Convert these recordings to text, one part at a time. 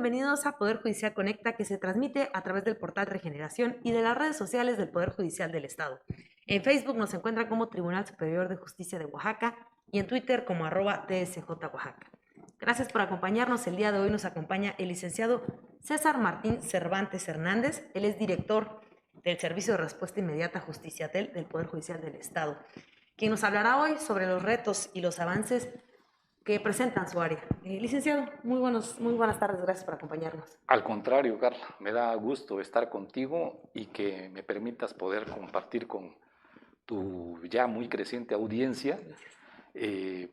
Bienvenidos a Poder Judicial Conecta, que se transmite a través del portal Regeneración y de las redes sociales del Poder Judicial del Estado. En Facebook nos encuentran como Tribunal Superior de Justicia de Oaxaca y en Twitter como @TSJ Oaxaca. Gracias por acompañarnos. El día de hoy nos acompaña el licenciado César Martín Cervantes Hernández. Él es director del Servicio de Respuesta Inmediata Justiciatel del Poder Judicial del Estado, quien nos hablará hoy sobre los retos y los avances que presentan su área. Licenciado, muy buenas tardes, gracias por acompañarnos. Al contrario, Carla, me da gusto estar contigo y que me permitas poder compartir con tu ya muy creciente audiencia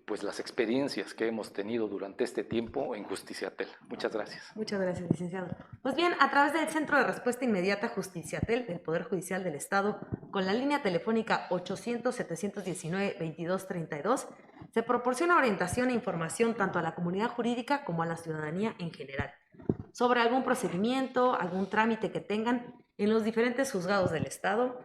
pues las experiencias que hemos tenido durante este tiempo en Justiciatel. Muchas gracias. Muchas gracias, licenciado. Pues bien, a través del Centro de Respuesta Inmediata Justiciatel del Poder Judicial del Estado, con la línea telefónica 800-719-2232, se proporciona orientación e información tanto a la comunidad jurídica como a la ciudadanía en general, sobre algún procedimiento, algún trámite que tengan en los diferentes juzgados del Estado,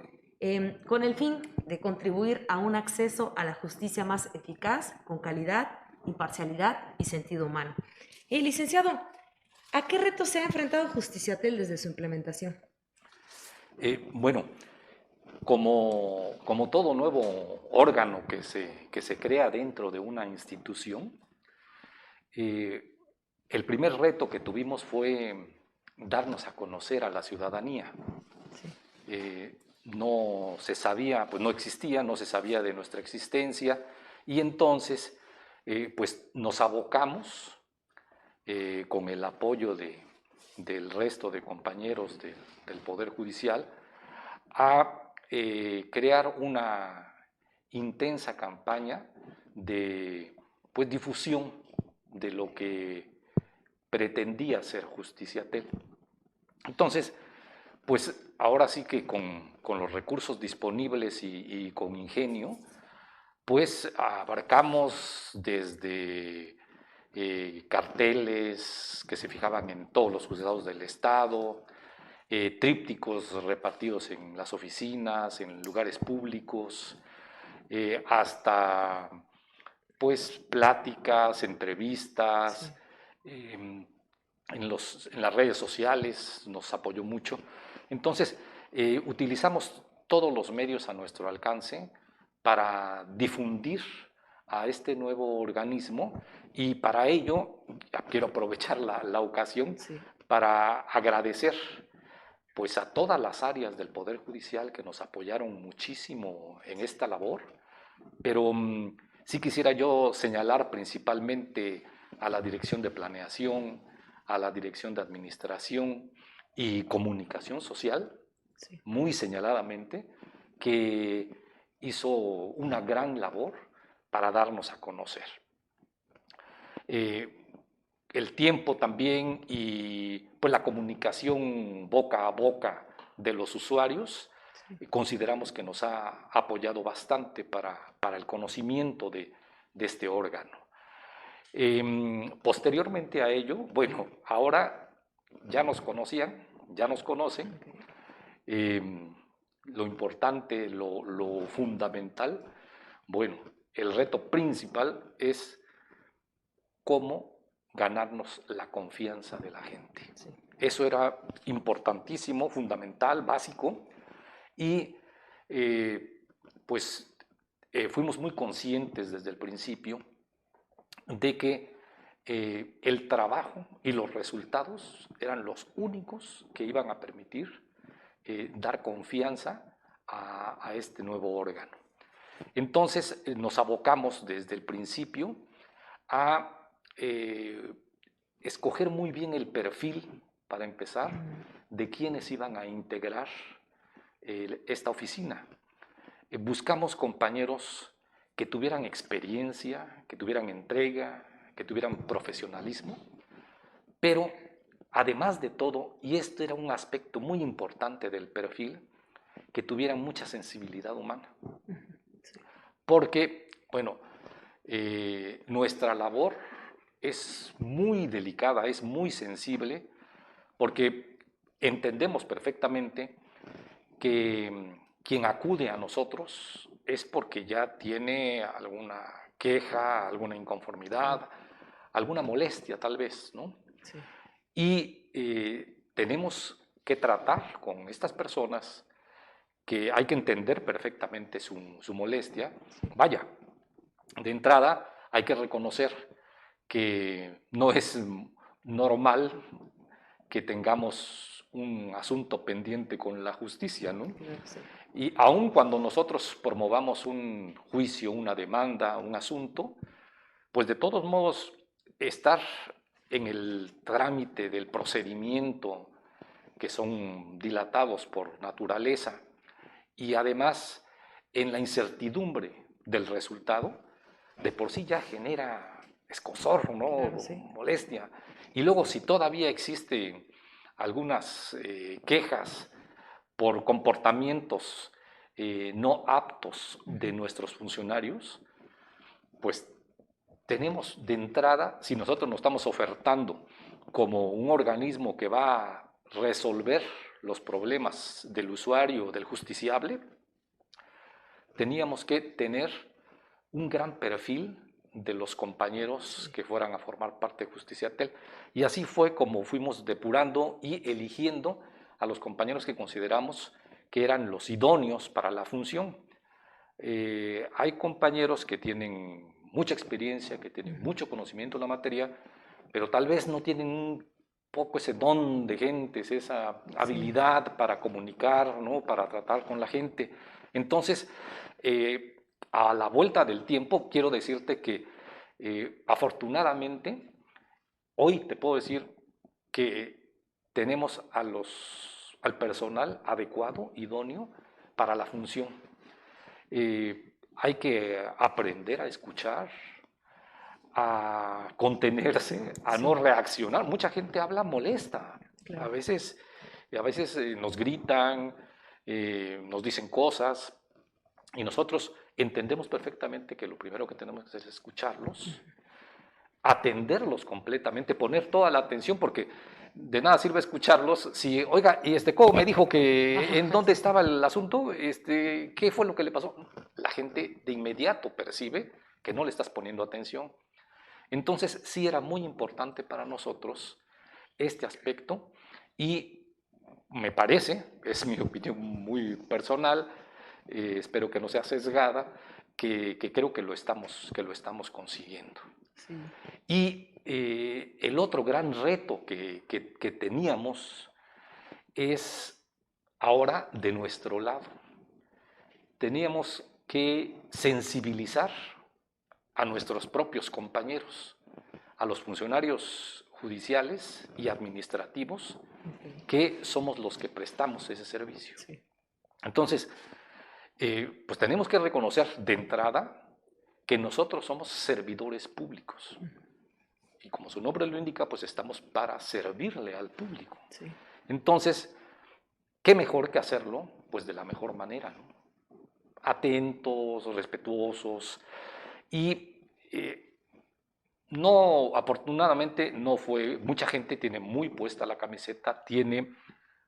con el fin de contribuir a un acceso a la justicia más eficaz, con calidad, imparcialidad y sentido humano. Licenciado, ¿a qué retos se ha enfrentado Justiciatel desde su implementación? Bueno, como todo nuevo órgano que se crea dentro de una institución, el primer reto que tuvimos fue darnos a conocer a la ciudadanía. Sí. No se sabía, pues no existía, no se sabía de nuestra existencia y entonces pues nos abocamos con el apoyo del resto de compañeros del Poder Judicial a crear una intensa campaña de pues, difusión de lo que pretendía ser Justiciatel. Entonces, pues ahora sí que con los recursos disponibles y con ingenio, pues abarcamos desde carteles que se fijaban en todos los juzgados del Estado, trípticos repartidos en las oficinas, en lugares públicos, hasta pues pláticas, entrevistas, sí. En las redes sociales nos apoyó mucho. Entonces, utilizamos todos los medios a nuestro alcance para difundir a este nuevo organismo y para ello quiero aprovechar la ocasión sí. Para agradecer pues, a todas las áreas del Poder Judicial que nos apoyaron muchísimo en esta labor, pero sí quisiera yo señalar principalmente a la Dirección de Planeación, a la Dirección de Administración y Comunicación Social, sí. Muy señaladamente, que hizo una gran labor para darnos a conocer. El tiempo también y pues, la comunicación boca a boca de los usuarios, sí. Consideramos que nos ha apoyado bastante para el conocimiento de este órgano. Posteriormente a ello, bueno, ahora ya nos conocían, ya nos conocen. Lo importante, lo fundamental, bueno, el reto principal es cómo ganarnos la confianza de la gente. Sí. Eso era importantísimo, fundamental, básico, y pues fuimos muy conscientes desde el principio de que el trabajo y los resultados eran los únicos que iban a permitir dar confianza a este nuevo órgano. Entonces nos abocamos desde el principio a escoger muy bien el perfil, para empezar, de quienes iban a integrar esta oficina. Buscamos compañeros que tuvieran experiencia, que tuvieran entrega, que tuvieran profesionalismo, pero además de todo, y este era un aspecto muy importante del perfil, que tuvieran mucha sensibilidad humana. Porque, bueno, nuestra labor es muy delicada, es muy sensible, porque entendemos perfectamente que quien acude a nosotros es porque ya tiene alguna queja, alguna inconformidad, alguna molestia tal vez, ¿no? Sí. Y tenemos que tratar con estas personas que hay que entender perfectamente su molestia. Vaya, de entrada hay que reconocer que no es normal que tengamos un asunto pendiente con la justicia, ¿no? Sí. Y aun cuando nosotros promovamos un juicio, una demanda, un asunto, pues de todos modos estar en el trámite del procedimiento, que son dilatados por naturaleza, y además en la incertidumbre del resultado, de por sí ya genera escozor, ¿no? Claro, sí. Molestia. Y luego si todavía existen algunas quejas por comportamientos no aptos de nuestros funcionarios, pues tenemos de entrada, si nosotros nos estamos ofertando como un organismo que va a resolver los problemas del usuario, del justiciable, teníamos que tener un gran perfil de los compañeros que fueran a formar parte de Justiciatel. Y así fue como fuimos depurando y eligiendo a los compañeros que consideramos que eran los idóneos para la función. Hay compañeros que tienen mucha experiencia, que tienen mucho conocimiento en la materia, pero tal vez no tienen un poco ese don de gentes, esa habilidad para comunicar, ¿no? Para tratar con la gente. Entonces, a la vuelta del tiempo, quiero decirte que afortunadamente, hoy te puedo decir que tenemos al personal adecuado, idóneo para la función. Hay que aprender a escuchar, a contenerse, a no reaccionar. Mucha gente habla molesta. Claro. A veces nos gritan, nos dicen cosas y nosotros entendemos perfectamente que lo primero que tenemos que hacer es escucharlos, atenderlos completamente, poner toda la atención, porque de nada sirve escucharlos si, oiga, y ¿cómo me dijo que en dónde estaba el asunto? ¿Qué fue lo que le pasó? La gente de inmediato percibe que no le estás poniendo atención. Entonces, sí era muy importante para nosotros este aspecto y me parece, es mi opinión muy personal, espero que no sea sesgada, que creo que lo estamos consiguiendo. Sí. Y el otro gran reto que teníamos es ahora de nuestro lado. Teníamos que sensibilizar a nuestros propios compañeros, a los funcionarios judiciales y administrativos, que somos los que prestamos ese servicio. Sí. Entonces, pues tenemos que reconocer de entrada que nosotros somos servidores públicos. Y como su nombre lo indica, pues estamos para servirle al público. Sí. Entonces, ¿qué mejor que hacerlo? Pues de la mejor manera, ¿no? Atentos, respetuosos y no, afortunadamente no fue, mucha gente tiene muy puesta la camiseta, tiene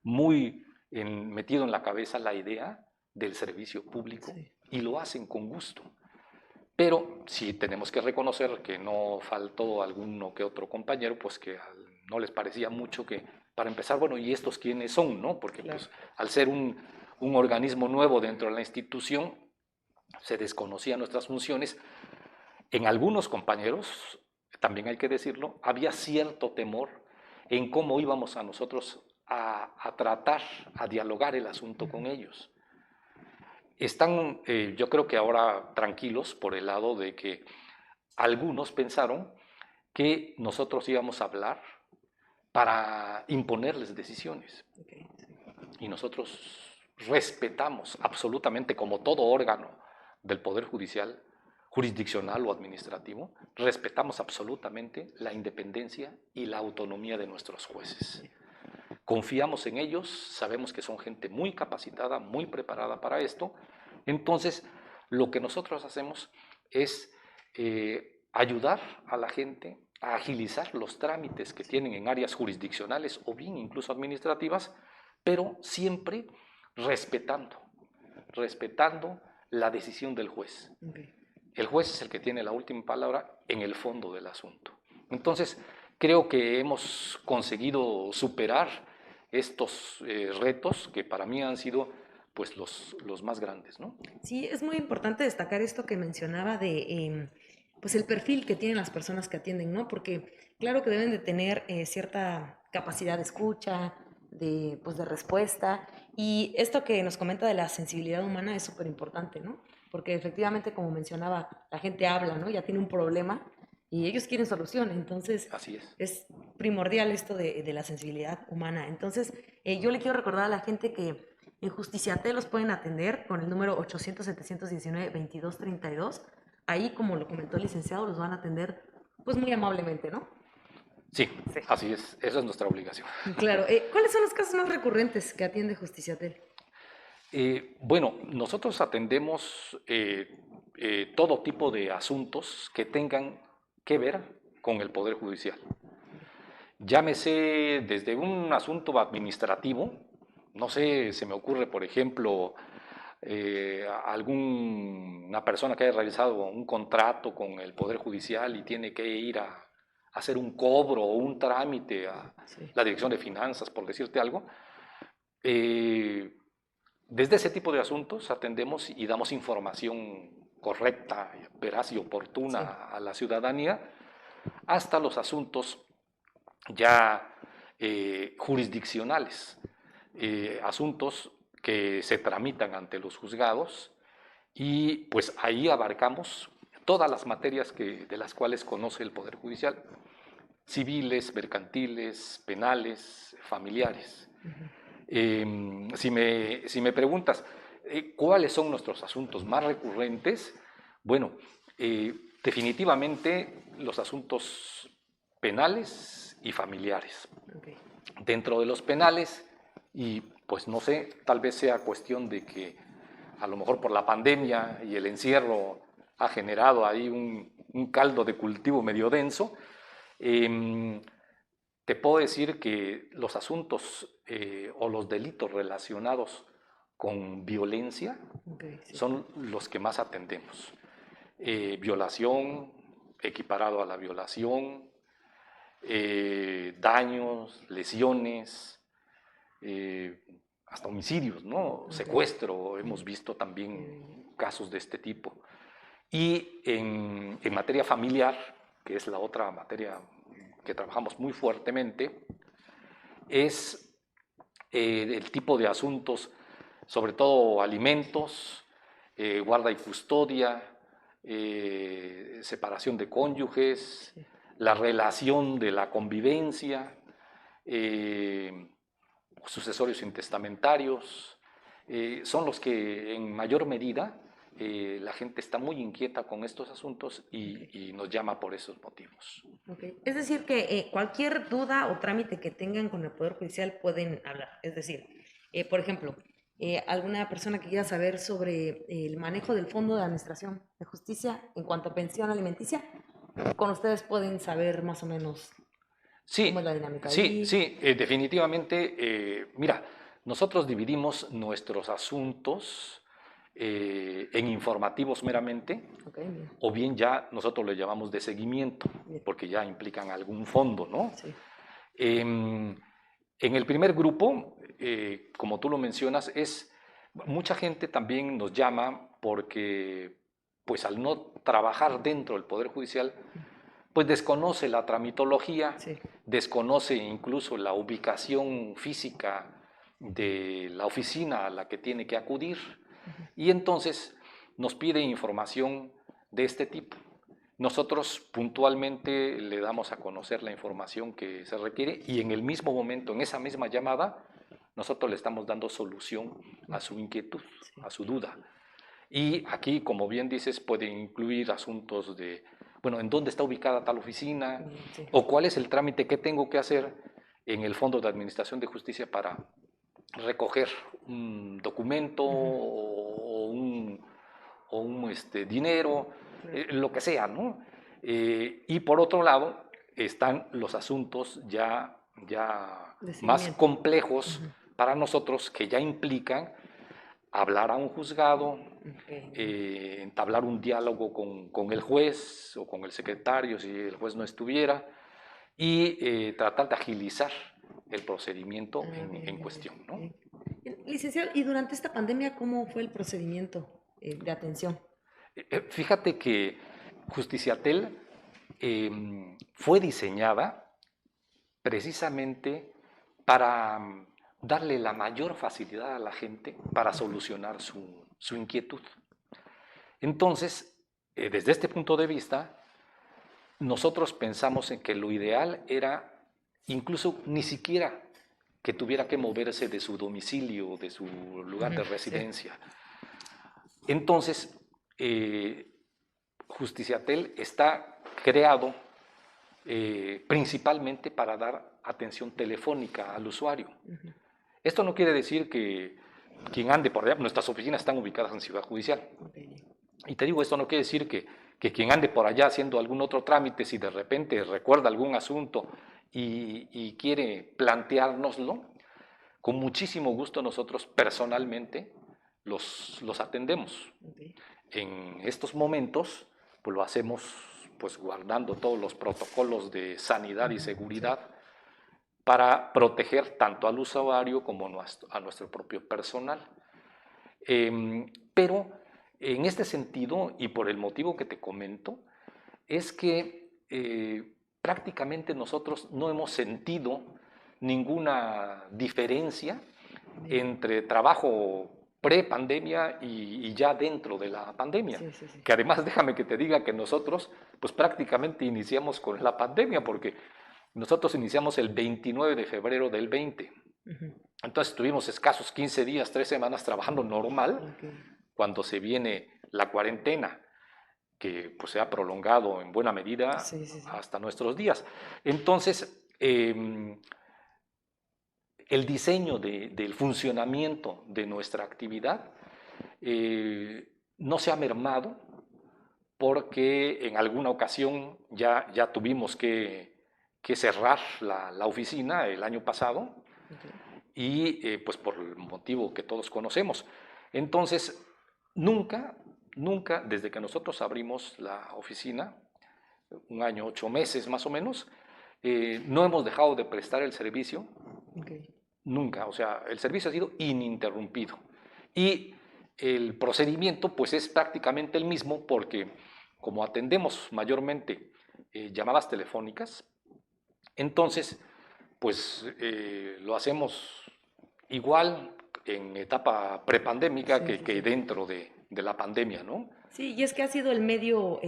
muy metido en la cabeza la idea del servicio público y lo hacen con gusto. Pero sí tenemos que reconocer que no faltó alguno que otro compañero, pues que no les parecía mucho que, para empezar, bueno, ¿y estos quiénes son? ¿No? Porque pues al ser un organismo nuevo dentro de la institución, se desconocían nuestras funciones. En algunos compañeros, también hay que decirlo, había cierto temor en cómo íbamos a nosotros a tratar, a dialogar el asunto con ellos. Están, yo creo que ahora tranquilos por el lado de que algunos pensaron que nosotros íbamos a hablar para imponerles decisiones. Y nosotros respetamos absolutamente, como todo órgano del Poder Judicial, jurisdiccional o administrativo, respetamos absolutamente la independencia y la autonomía de nuestros jueces. Confiamos en ellos, sabemos que son gente muy capacitada, muy preparada para esto. Entonces, lo que nosotros hacemos es ayudar a la gente a agilizar los trámites que tienen en áreas jurisdiccionales o bien incluso administrativas, pero siempre respetando la decisión del juez. El juez es el que tiene la última palabra en el fondo del asunto. Entonces, creo que hemos conseguido superar estos retos que para mí han sido pues los más grandes, ¿no? Sí, es muy importante destacar esto que mencionaba de pues el perfil que tienen las personas que atienden, ¿no? Porque claro que deben de tener cierta capacidad de escucha, pues de respuesta, y esto que nos comenta de la sensibilidad humana es súper importante, ¿no? Porque efectivamente, como mencionaba, la gente habla, ¿no? Ya tiene un problema y ellos quieren solución, entonces Así es. es primordial esto de la sensibilidad humana. Entonces, yo le quiero recordar a la gente que en Justiciate los pueden atender con el número 800-719-2232. Ahí, como lo comentó el licenciado, los van a atender pues muy amablemente, ¿no? Sí, Sí. así es, esa es nuestra obligación. Claro. ¿Cuáles son los casos más recurrentes que atiende Justiciatel? Bueno, nosotros atendemos todo tipo de asuntos que tengan que ver con el Poder Judicial. Llámese desde un asunto administrativo, no sé, se me ocurre, por ejemplo, alguna persona que haya realizado un contrato con el Poder Judicial y tiene que ir a hacer un cobro o un trámite a Sí. la Dirección de Finanzas, por decirte algo. eh, Desde ese tipo de asuntos atendemos y damos información correcta, veraz y oportuna Sí. a la ciudadanía, hasta los asuntos ya jurisdiccionales, asuntos que se tramitan ante los juzgados y pues ahí abarcamos todas las materias de las cuales conoce el Poder Judicial, civiles, mercantiles, penales, familiares. Si me preguntas cuáles son nuestros asuntos más recurrentes, bueno, definitivamente los asuntos penales y familiares. Okay. Dentro de los penales, y pues no sé, tal vez sea cuestión de que a lo mejor por la pandemia y el encierro ha generado ahí un caldo de cultivo medio denso. eh, Te puedo decir que los asuntos o los delitos relacionados con violencia Okay, sí. son los que más atendemos. Violación, equiparado a la violación, daños, lesiones, eh, hasta homicidios, ¿no? Okay. Secuestro, hemos visto también casos de este tipo. Y en materia familiar, que es la otra materia que trabajamos muy fuertemente, es el tipo de asuntos, sobre todo alimentos, guarda y custodia, separación de cónyuges, Sí. la relación de la convivencia, sucesorios intestamentarios, son los que en mayor medida la gente está muy inquieta con estos asuntos y nos llama por esos motivos. Okay. Es decir, que cualquier duda o trámite que tengan con el Poder Judicial pueden hablar. Es decir, por ejemplo, alguna persona que quiera saber sobre el manejo del Fondo de Administración de Justicia en cuanto a pensión alimenticia, con ustedes pueden saber más o menos cómo es Sí, la dinámica sí, ahí. sí, definitivamente. Mira, nosotros dividimos nuestros asuntos en informativos meramente, Ok, bien. o bien ya nosotros le llamamos de seguimiento, Bien. porque ya implican algún fondo, ¿no? Sí. En el primer grupo, como tú lo mencionas, mucha gente también nos llama porque, pues al no trabajar dentro del Poder Judicial, pues desconoce la tramitología, Sí. desconoce incluso la ubicación física de la oficina a la que tiene que acudir y entonces nos pide información de este tipo. Nosotros puntualmente le damos a conocer la información que se requiere y en el mismo momento, en esa misma llamada, nosotros le estamos dando solución a su inquietud, Sí. a su duda. Y aquí, como bien dices, puede incluir asuntos de, bueno, ¿en dónde está ubicada tal oficina? Sí. ¿O cuál es el trámite que tengo que hacer en el Fondo de Administración de Justicia para recoger un documento o un dinero, Claro. lo que sea, ¿no? Y por otro lado están los asuntos ya De más seguimiento. complejos para nosotros que ya implican hablar a un juzgado, Ok. entablar un diálogo con el juez o con el secretario si el juez no estuviera, y tratar de agilizar el procedimiento en Bien, cuestión, ¿no? bien. Licenciado, ¿y durante esta pandemia cómo fue el procedimiento de atención? Fíjate que Justiciatel fue diseñada precisamente para darle la mayor facilidad a la gente para solucionar su inquietud. Entonces, desde este punto de vista, nosotros pensamos en que lo ideal era incluso ni siquiera que tuviera que moverse de su domicilio, de su lugar de Sí. residencia. Entonces, Justiciatel está creado principalmente para dar atención telefónica al usuario. Esto no quiere decir que quien ande por allá, nuestras oficinas están ubicadas en Ciudad Judicial. Y te digo, esto no quiere decir que quien ande por allá haciendo algún otro trámite, si de repente recuerda algún asunto y quiere planteárnoslo, con muchísimo gusto nosotros personalmente los atendemos. En estos momentos, pues lo hacemos pues guardando todos los protocolos de sanidad y seguridad para proteger tanto al usuario como a nuestro propio personal. Pero en este sentido, y por el motivo que te comento, es que prácticamente nosotros no hemos sentido ninguna diferencia entre trabajo pre-pandemia y ya dentro de la pandemia. Sí. Que además déjame que te diga que nosotros pues prácticamente iniciamos con la pandemia porque nosotros iniciamos el 29 de febrero del 20. Entonces tuvimos escasos 15 días, 3 semanas trabajando normal cuando se viene la cuarentena, que pues se ha prolongado en buena medida hasta nuestros días. Entonces, el diseño del funcionamiento de nuestra actividad no se ha mermado porque en alguna ocasión ya tuvimos que cerrar la oficina el año pasado y pues por el motivo que todos conocemos. Entonces, nunca, desde que nosotros abrimos la oficina, un año, 8 meses más o menos, no hemos dejado de prestar el servicio. Nunca, o sea, el servicio ha sido ininterrumpido. Y el procedimiento pues es prácticamente el mismo porque como atendemos mayormente llamadas telefónicas, entonces pues lo hacemos igual en etapa prepandémica que dentro de la pandemia, ¿no? Sí, y es que ha sido el medio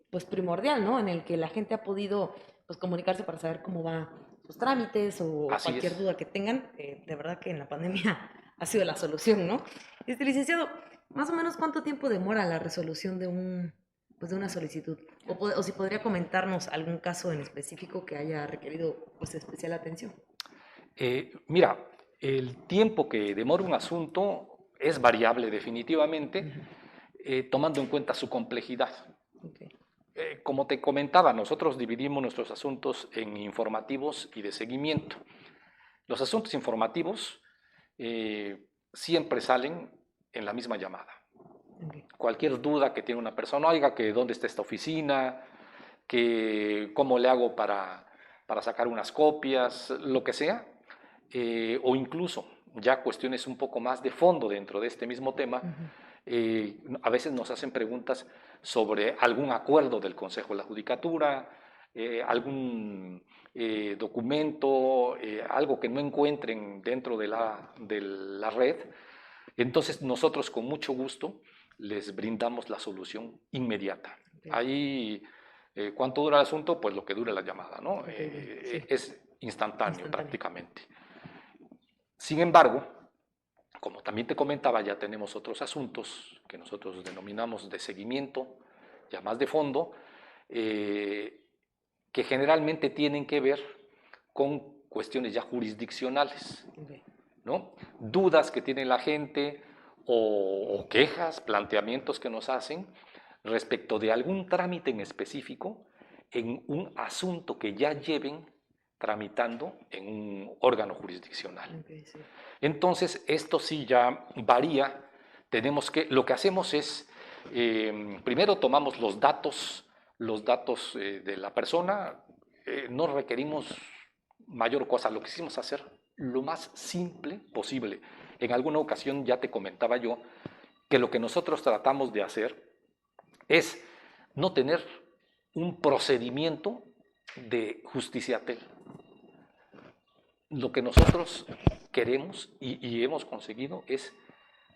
pues primordial, ¿no? En el que la gente ha podido pues comunicarse para saber cómo va sus trámites o Así cualquier es. duda que tengan. De verdad que en la pandemia ha sido la solución, ¿no? Licenciado, más o menos cuánto tiempo demora la resolución de pues de una solicitud, o si podría comentarnos algún caso en específico que haya requerido pues especial atención. Mira, el tiempo que demora un asunto es variable definitivamente, tomando en cuenta su complejidad. Como te comentaba, nosotros dividimos nuestros asuntos en informativos y de seguimiento. Los asuntos informativos siempre salen en la misma llamada. Cualquier duda que tiene una persona, oiga, que dónde está esta oficina, que cómo le hago para sacar unas copias, lo que sea, o incluso ya cuestiones un poco más de fondo dentro de este mismo tema, a veces nos hacen preguntas sobre algún acuerdo del Consejo de la Judicatura, algún documento, algo que no encuentren dentro de la red. Entonces nosotros con mucho gusto les brindamos la solución inmediata. Ahí, ¿cuánto dura el asunto? Pues lo que dura la llamada, ¿no? Es instantáneo prácticamente. Sin embargo, como también te comentaba, ya tenemos otros asuntos que nosotros denominamos de seguimiento, ya más de fondo, que generalmente tienen que ver con cuestiones ya jurisdiccionales, ¿no? Dudas que tiene la gente o quejas, planteamientos que nos hacen respecto de algún trámite en específico en un asunto que ya lleven tramitando en un órgano jurisdiccional. Entonces, esto sí ya varía. Lo que hacemos es, primero tomamos los datos de la persona, no requerimos mayor cosa, lo quisimos hacer lo más simple posible. En alguna ocasión ya te comentaba yo que lo que nosotros tratamos de hacer es no tener un procedimiento de justiciatel. Lo que nosotros queremos y hemos conseguido es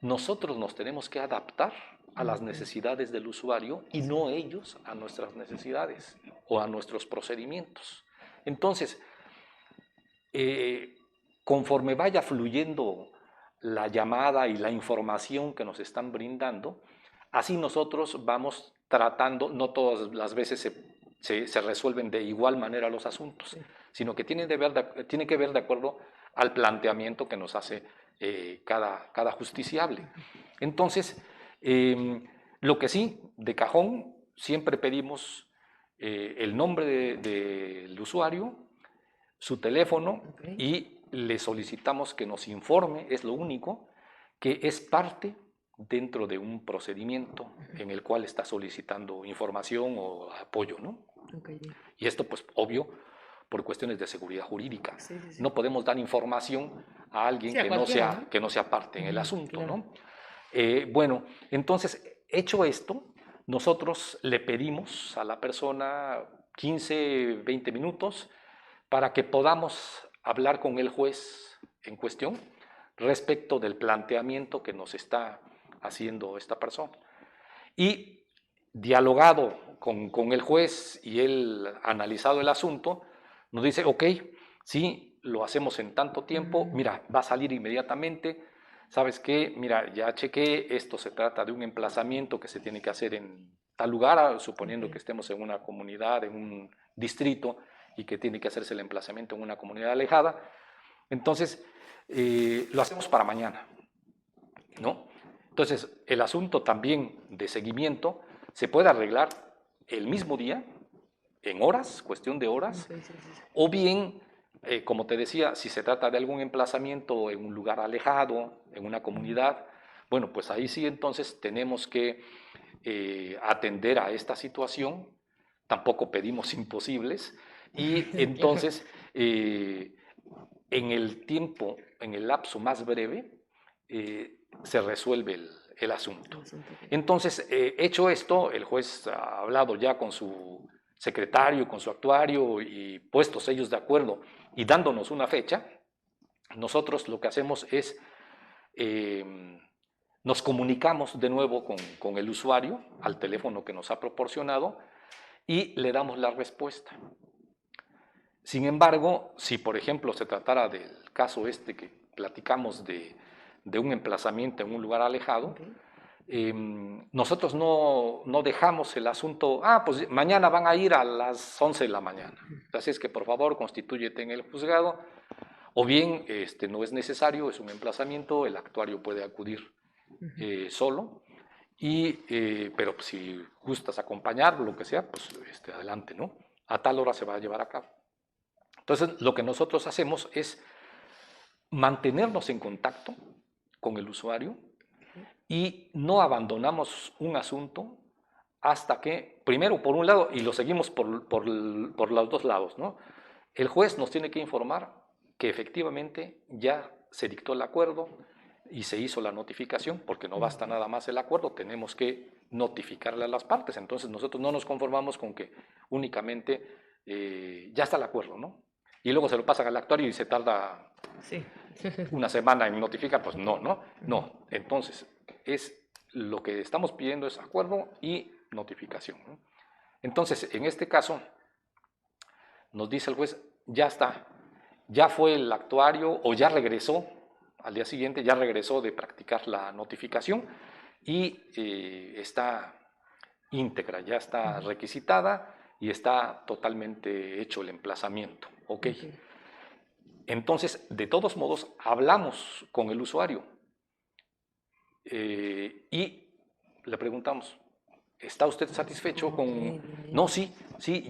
nosotros nos tenemos que adaptar a las necesidades del usuario y no ellos a nuestras necesidades o a nuestros procedimientos. Entonces, conforme vaya fluyendo la llamada y la información que nos están brindando, así nosotros vamos tratando, no todas las veces se resuelven de igual manera los asuntos, sí, sino que tiene que ver de acuerdo al planteamiento que nos hace cada justiciable. Entonces, lo que sí, de cajón, siempre pedimos el nombre del usuario, su teléfono, okay, y le solicitamos que nos informe, es lo único, que es parte dentro de un procedimiento en el cual está solicitando información o apoyo, ¿no? Okay. Y esto, pues, obvio, por cuestiones de seguridad jurídica. Sí, sí, sí. No podemos dar información a alguien que no sea parte en el asunto, claro, ¿no? Bueno, entonces, hecho esto, nosotros le pedimos a la persona 15, 20 minutos para que podamos hablar con el juez en cuestión respecto del planteamiento que nos está haciendo esta persona. Y dialogado con el juez y él analizado el asunto, nos dice, ok, sí, lo hacemos en tanto tiempo, mira, va a salir inmediatamente, ¿sabes qué? Mira, ya chequé, esto se trata de un emplazamiento que se tiene que hacer en tal lugar, suponiendo que estemos en una comunidad, en un distrito, y que tiene que hacerse el emplazamiento en una comunidad alejada. Entonces, lo hacemos para mañana, ¿no? Entonces, el asunto también de seguimiento se puede arreglar el mismo día, en horas, cuestión de horas, o bien, como te decía, si se trata de algún emplazamiento en un lugar alejado, en una comunidad, bueno, pues ahí sí entonces tenemos que atender a esta situación, tampoco pedimos imposibles, y entonces, en el tiempo, en el lapso más breve, se resuelve el asunto. Entonces, hecho esto, el juez ha hablado ya con su secretario, con su actuario y puestos ellos de acuerdo y dándonos una fecha, nosotros lo que hacemos es, nos comunicamos de nuevo con el usuario al teléfono que nos ha proporcionado y le damos la respuesta. Sin embargo, si por ejemplo se tratara del caso este que platicamos de un emplazamiento en un lugar alejado, nosotros no dejamos el asunto, pues mañana van a ir a las 11 de la mañana, así es que por favor constitúyete en el juzgado, o bien no es necesario, es un emplazamiento, el actuario puede acudir solo, pero si gustas acompañar, lo que sea, pues adelante, ¿no? A tal hora se va a llevar a cabo. Entonces, lo que nosotros hacemos es mantenernos en contacto con el usuario y no abandonamos un asunto hasta que, primero por un lado, y lo seguimos por los dos lados, ¿no? El juez nos tiene que informar que efectivamente ya se dictó el acuerdo y se hizo la notificación, porque no basta nada más el acuerdo, tenemos que notificarle a las partes. Entonces nosotros no nos conformamos con que únicamente ya está el acuerdo, ¿no? Y luego se lo pasan al actuario y se tarda una semana en notificar, pues no. Entonces, lo que estamos pidiendo es acuerdo y notificación, ¿no? Entonces, en este caso, nos dice el juez, ya está, ya fue el actuario o ya regresó, al día siguiente ya regresó de practicar la notificación y está íntegra, ya está requisitada y está totalmente hecho el emplazamiento. ¿Ok? Entonces, de todos modos, hablamos con el usuario y le preguntamos, ¿está usted satisfecho con...? No, sí,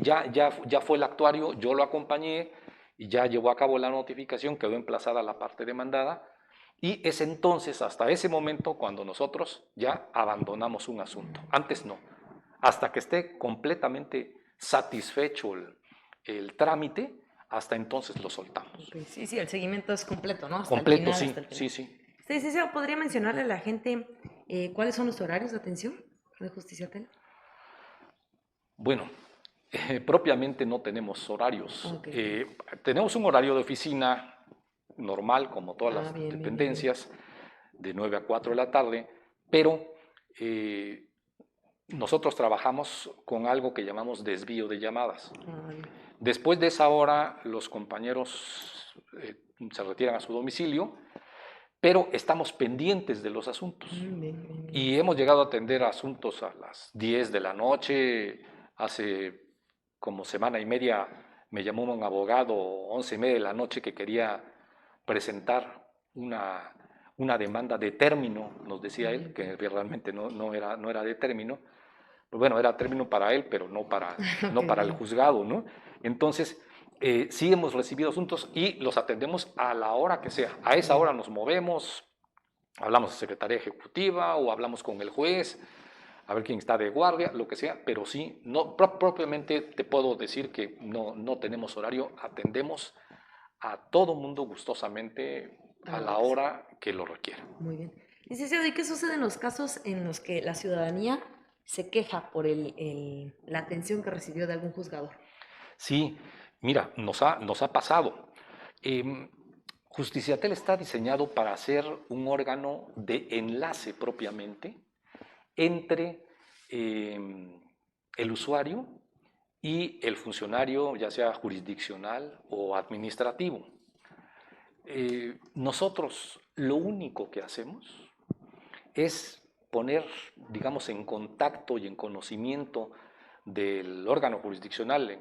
ya fue el actuario, yo lo acompañé y ya llevó a cabo la notificación, quedó emplazada la parte demandada y es entonces, hasta ese momento, cuando nosotros ya abandonamos un asunto. Antes no, hasta que esté completamente satisfecho el trámite, hasta entonces lo soltamos. Okay. Sí, sí, el seguimiento es completo, ¿no? Hasta Completo, el final, sí, hasta el final. sí, sí. Sí, licenciado, ¿podría mencionarle a la gente cuáles son los horarios de atención de Justiciatel? Bueno, propiamente no tenemos horarios. Ok. Tenemos un horario de oficina normal, como todas las Bien, bien, bien, bien. dependencias, de 9 a 4 de la tarde, pero eh, nosotros trabajamos con algo que llamamos desvío de llamadas. Bien. Después de esa hora, los compañeros se retiran a su domicilio, pero estamos pendientes de los asuntos. Bien, bien, bien. Y hemos llegado a atender asuntos a las 10 de la noche. Hace como semana y media me llamó un abogado, 11:30 de la noche, que quería presentar una demanda de término, nos decía él, que realmente no era de término. Bueno, era término para él, pero no Ok, para el bien. juzgado, ¿no? Entonces, sí hemos recibido asuntos y los atendemos a la hora que sea. A esa hora nos movemos, hablamos de secretaría ejecutiva o hablamos con el juez, a ver quién está de guardia, lo que sea, pero sí, no, propiamente te puedo decir que no tenemos horario, atendemos a todo mundo gustosamente A a la la hora que sea. hora que lo requiera. Muy bien. Licenciado, ¿y qué sucede en los casos en los que la ciudadanía se queja por la atención que recibió de algún juzgador? Sí, mira, nos ha pasado. Eh, Justiciatel está diseñado para ser un órgano de enlace propiamente entre el usuario y el funcionario, ya sea jurisdiccional o administrativo. Nosotros lo único que hacemos es poner, digamos, en contacto y en conocimiento del órgano jurisdiccional,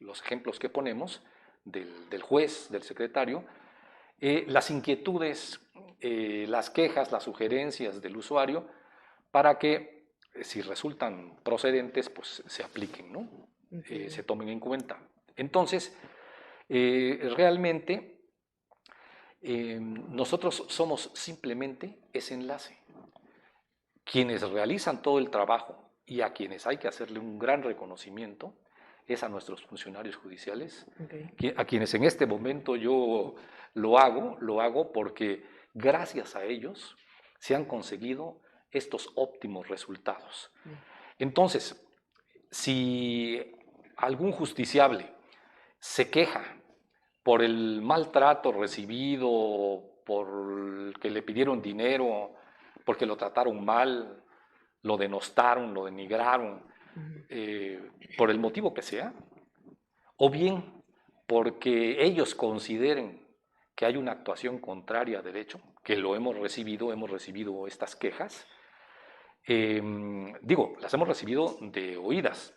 los ejemplos que ponemos, del juez, del secretario, las inquietudes, las quejas, las sugerencias del usuario, para que, si resultan procedentes, pues se apliquen, ¿no? Se tomen en cuenta. Entonces, realmente nosotros somos simplemente ese enlace. Quienes realizan todo el trabajo y a quienes hay que hacerle un gran reconocimiento es a nuestros funcionarios judiciales, a quienes en este momento yo lo hago porque gracias a ellos se han conseguido estos óptimos resultados. Entonces, si algún justiciable se queja por el maltrato recibido, por que le pidieron dinero, porque lo trataron mal, lo denostaron, lo denigraron, por el motivo que sea, o bien porque ellos consideren que hay una actuación contraria a derecho, que lo hemos recibido estas quejas, las hemos recibido de oídas,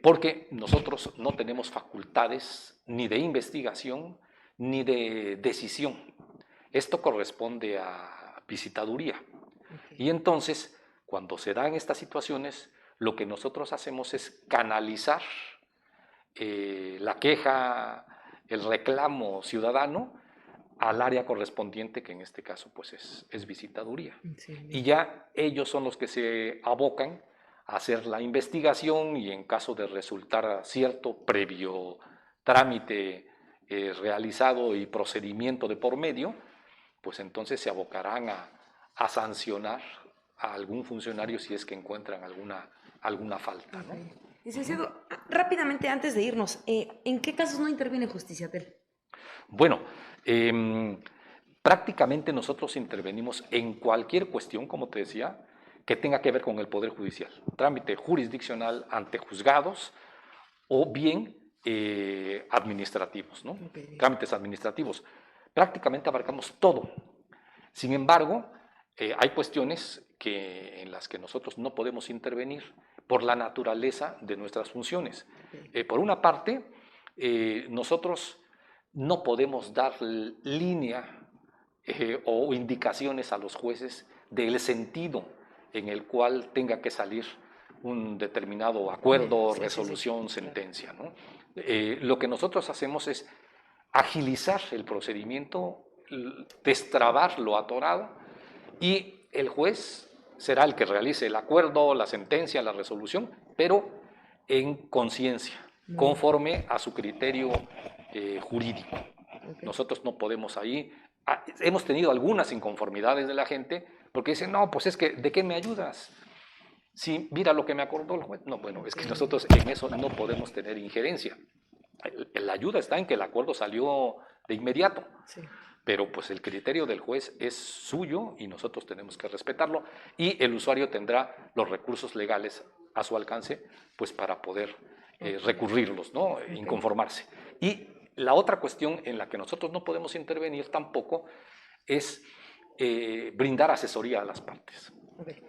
porque nosotros no tenemos facultades ni de investigación ni de decisión. Esto corresponde a visitaduría. Y entonces, cuando se dan estas situaciones, lo que nosotros hacemos es canalizar la queja, el reclamo ciudadano al área correspondiente, que en este caso pues es visitaduría. Sí, Y ya ellos son los que se abocan a hacer la investigación y en caso de resultar cierto, previo trámite realizado y procedimiento de por medio, pues entonces se abocarán a sancionar a algún funcionario si es que encuentran alguna falta, ¿no? Licenciado, rápidamente antes de irnos, ¿en qué casos no interviene Justiciatel? Bueno, prácticamente nosotros intervenimos en cualquier cuestión, como te decía, que tenga que ver con el Poder Judicial, trámite jurisdiccional ante juzgados o bien administrativos, ¿no? Trámites administrativos. Prácticamente abarcamos todo. Sin embargo, hay cuestiones en las que nosotros no podemos intervenir por la naturaleza de nuestras funciones. Por una parte, nosotros no podemos dar línea o indicaciones a los jueces del sentido en el cual tenga que salir un determinado acuerdo, resolución, sentencia, ¿no? Lo que nosotros hacemos es agilizar el procedimiento, destrabar lo atorado, y el juez será el que realice el acuerdo, la sentencia, la resolución, pero en conciencia, conforme a su criterio jurídico. Ok. Nosotros no podemos ahí. Hemos tenido algunas inconformidades de la gente porque dicen, no, pues es que, ¿de qué me ayudas? Si mira lo que me acordó el juez. No, bueno, es que nosotros en eso no podemos tener injerencia. La ayuda está en que el acuerdo salió de inmediato, Sí. pero pues el criterio del juez es suyo y nosotros tenemos que respetarlo y el usuario tendrá los recursos legales a su alcance pues para poder recurrirlos, ¿no? Inconformarse. Y la otra cuestión en la que nosotros no podemos intervenir tampoco es brindar asesoría a las partes. Okay.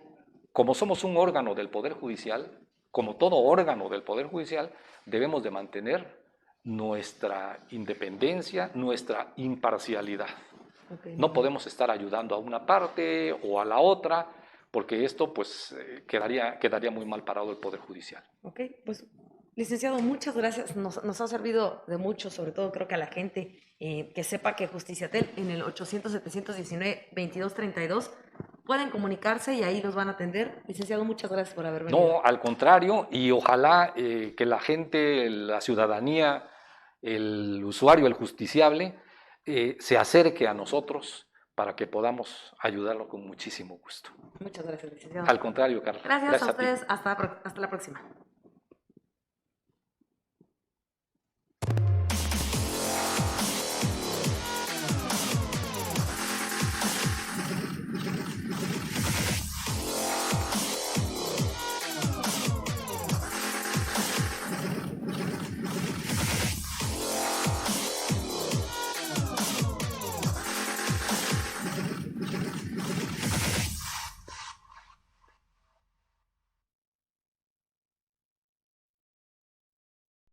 Como somos un órgano del Poder Judicial, como todo órgano del Poder Judicial, debemos de mantener nuestra independencia, nuestra imparcialidad. Okay. No podemos estar ayudando a una parte o a la otra, porque esto pues quedaría muy mal parado el Poder Judicial. Ok, pues licenciado, muchas gracias. Nos ha servido de mucho, sobre todo creo que a la gente que sepa que Justiciatel en el 800-719-2232 pueden comunicarse y ahí los van a atender. Licenciado, muchas gracias por haber venido. No, al contrario, y ojalá que la gente, la ciudadanía, el usuario, el justiciable, se acerque a nosotros para que podamos ayudarlo con muchísimo gusto. Muchas gracias, licenciado. Al contrario, Carla. Gracias a Gracias a ti. ustedes. Hasta la próxima.